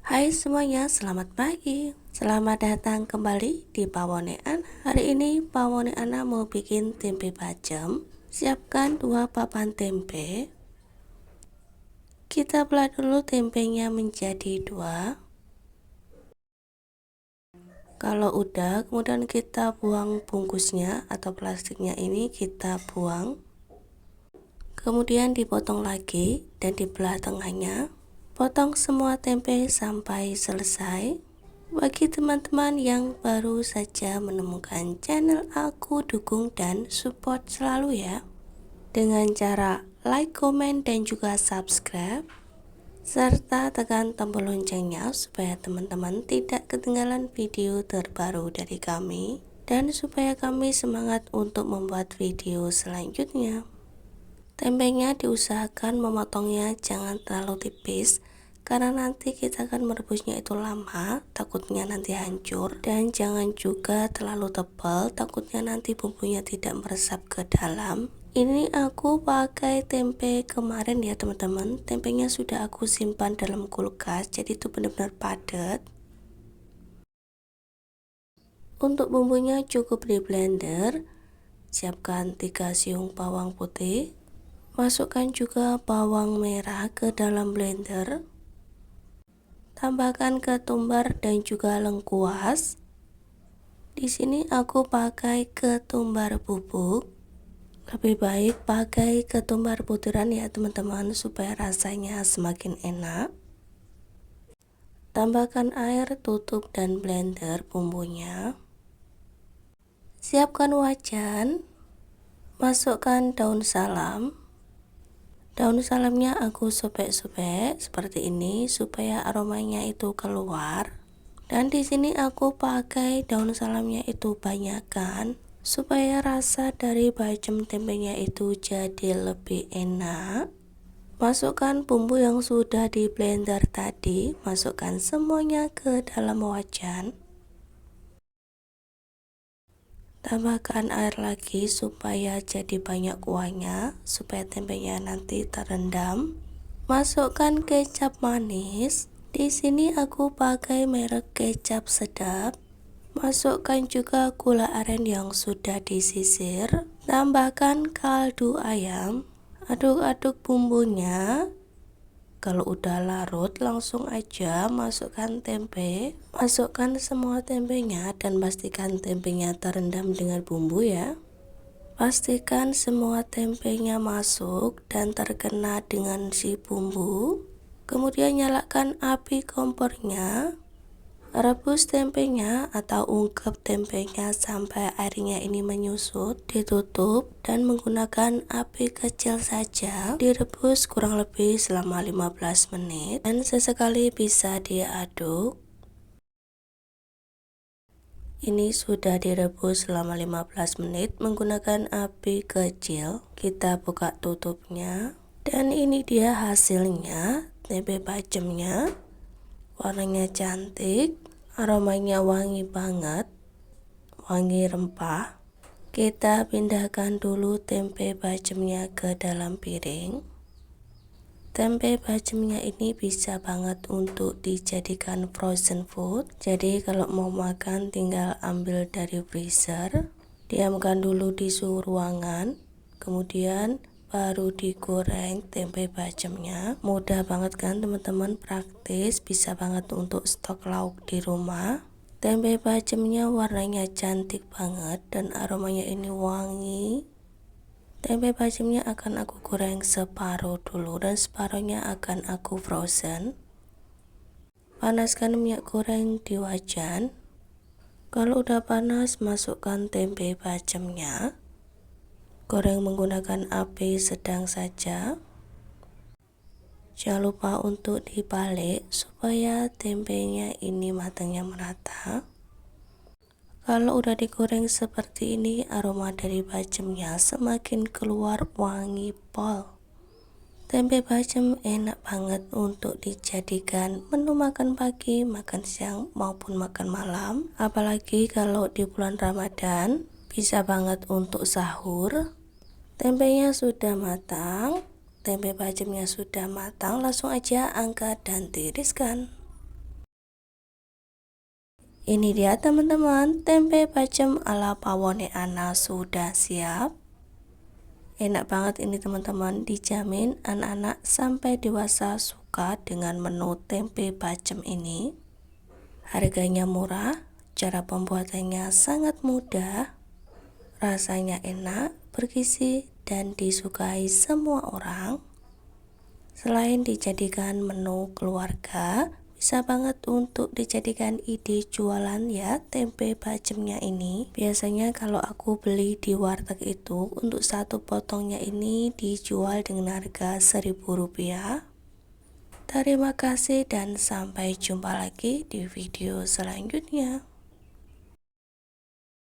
Hai semuanya, selamat pagi. Selamat datang kembali di Pawonean. Hari ini Pawoneana mau bikin tempe bacem. Siapkan 2 papan tempe. Kita belah dulu tempenya menjadi 2. Kalau udah, kemudian kita buang bungkusnya atau plastiknya ini kita buang. Kemudian dipotong lagi dan dibelah tengahnya. Potong semua tempe sampai selesai. Bagi teman-teman yang baru saja menemukan channel aku, dukung dan support selalu ya, dengan cara like, komen, dan juga subscribe, serta tekan tombol loncengnya supaya teman-teman tidak ketinggalan video terbaru dari kami dan supaya kami semangat untuk membuat video selanjutnya. Tempenya diusahakan memotongnya jangan terlalu tipis karena nanti kita akan merebusnya itu lama, takutnya nanti hancur, dan jangan juga terlalu tebal, takutnya nanti bumbunya tidak meresap ke dalam. Ini aku pakai tempe kemarin ya teman-teman. Tempenya sudah aku simpan dalam kulkas, jadi itu benar-benar padat. Untuk bumbunya cukup di blender. Siapkan 3 siung bawang putih. Masukkan juga bawang merah ke dalam blender. Tambahkan ketumbar dan juga lengkuas. Di sini aku pakai ketumbar bubuk. Lebih baik pakai ketumbar butiran ya teman-teman supaya rasanya semakin enak. Tambahkan air, tutup dan blender bumbunya. Siapkan wajan. Masukkan daun salam. Daun salamnya aku sobek-sobek seperti ini supaya aromanya itu keluar. Dan di sini aku pakai daun salamnya itu banyakkan supaya rasa dari bacem tempenya itu jadi lebih enak. Masukkan bumbu yang sudah di blender tadi, masukkan semuanya ke dalam wajan. Tambahkan air lagi supaya jadi banyak kuahnya, supaya tempenya nanti terendam. Masukkan kecap manis. Di sini aku pakai merek kecap sedap. Masukkan juga gula aren yang sudah disisir. Tambahkan kaldu ayam. Aduk-aduk bumbunya. Kalau udah larut langsung aja masukkan tempe. Masukkan semua tempenya dan pastikan tempenya terendam dengan bumbu ya. Pastikan semua tempenya masuk dan terkena dengan si bumbu. Kemudian nyalakan api kompornya. Rebus tempenya atau ungkep tempenya sampai airnya ini menyusut. Ditutup dan menggunakan api kecil saja. Direbus kurang lebih selama 15 menit dan sesekali bisa diaduk. Ini sudah direbus selama 15 menit menggunakan api kecil. Kita buka tutupnya. Dan ini dia hasilnya, tempe bacemnya. Warnanya cantik, aromanya wangi banget, wangi rempah. Kita pindahkan dulu tempe bacemnya ke dalam piring. Tempe bacemnya ini bisa banget untuk dijadikan frozen food. Jadi kalau mau makan tinggal ambil dari freezer, diamkan dulu di suhu ruangan, kemudian baru digoreng tempe bacemnya. Mudah banget kan teman-teman, praktis, bisa banget untuk stok lauk di rumah. Tempe bacemnya warnanya cantik banget dan aromanya ini wangi. Tempe bacemnya akan aku goreng separuh dulu dan separuhnya akan aku frozen. Panaskan minyak goreng di wajan. Kalau udah panas, masukkan tempe bacemnya. Goreng menggunakan api sedang saja. Jangan lupa untuk dibalik supaya tempenya ini matangnya merata. Kalau udah digoreng seperti ini, aroma dari bacemnya semakin keluar wangi pol. Tempe bacem enak banget untuk dijadikan menu makan pagi, makan siang, maupun makan malam. Apalagi kalau di bulan Ramadan, bisa banget untuk sahur. Tempenya sudah matang, tempe bacemnya sudah matang, langsung aja angkat dan tiriskan. Ini dia teman-teman, tempe bacem ala pawone Ana sudah siap. Enak banget ini teman-teman, dijamin anak-anak sampai dewasa suka dengan menu tempe bacem ini. Harganya murah, cara pembuatannya sangat mudah, rasanya enak, bergizi, dan disukai semua orang. Selain dijadikan menu keluarga, bisa banget untuk dijadikan ide jualan ya tempe bacemnya ini. Biasanya kalau aku beli di warteg itu untuk satu potongnya ini dijual dengan harga Rp1.000. Terima kasih dan sampai jumpa lagi di video selanjutnya.